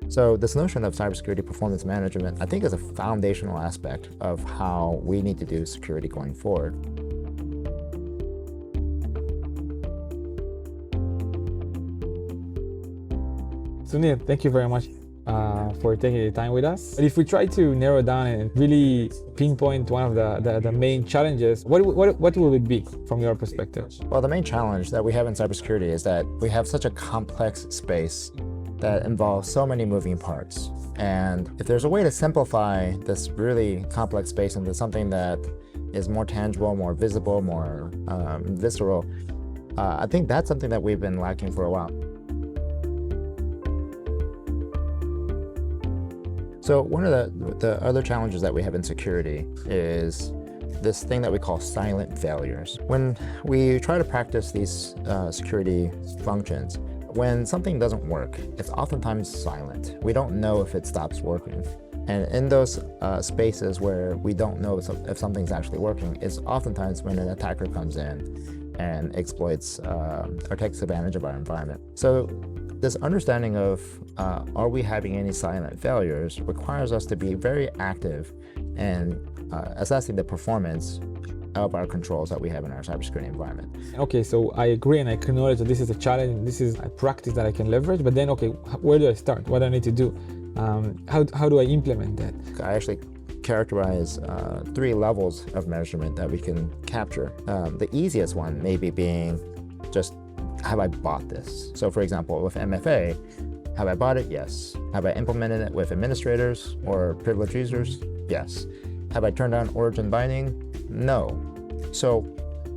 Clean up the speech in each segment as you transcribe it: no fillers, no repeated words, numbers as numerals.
So this notion of cybersecurity performance management, I think, is a foundational aspect of how we need to do security going forward. Sunil, thank you very much for taking the time with us. But if we try to narrow down and really pinpoint one of the main challenges, what will it be from your perspective? Well, the main challenge that we have in cybersecurity is that we have such a complex space that involves so many moving parts. And if there's a way to simplify this really complex space into something that is more tangible, more visible, more visceral, I think that's something that we've been lacking for a while. So one of the other challenges that we have in security is this thing that we call silent failures. When we try to practice these security functions, when something doesn't work, it's oftentimes silent. We don't know if it stops working. And in those spaces where we don't know if something's actually working, it's oftentimes when an attacker comes in and exploits or takes advantage of our environment. So this understanding of are we having any silent failures requires us to be very active in assessing the performance of our controls that we have in our cybersecurity environment. Okay, so I agree and I acknowledge that this is a challenge, this is a practice that I can leverage, but then, okay, where do I start? What do I need to do? How do I implement that? I actually characterize 3 levels of measurement that we can capture. The easiest one maybe being just, have I bought this? So for example, with MFA, have I bought it? Yes. Have I implemented it with administrators or privileged users? Yes. Have I turned on origin binding? No. So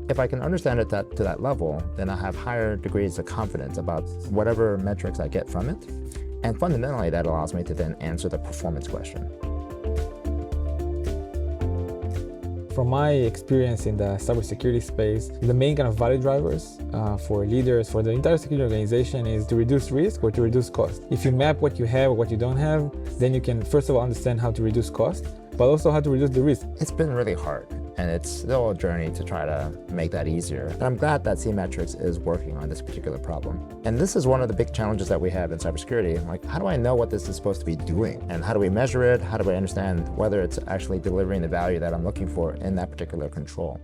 if I can understand it to that level, then I have higher degrees of confidence about whatever metrics I get from it. And fundamentally, that allows me to then answer the performance question. From my experience in the cybersecurity space, the main kind of value drivers for leaders, for the entire security organization, is to reduce risk or to reduce cost. If you map what you have or what you don't have, then you can first of all understand how to reduce cost, but also how to reduce the risk. It's been really hard, and it's still a journey to try to make that easier. And I'm glad that SeeMetrics is working on this particular problem. And this is one of the big challenges that we have in cybersecurity. Like, how do I know what this is supposed to be doing? And how do we measure it? How do I understand whether it's actually delivering the value that I'm looking for in that particular control?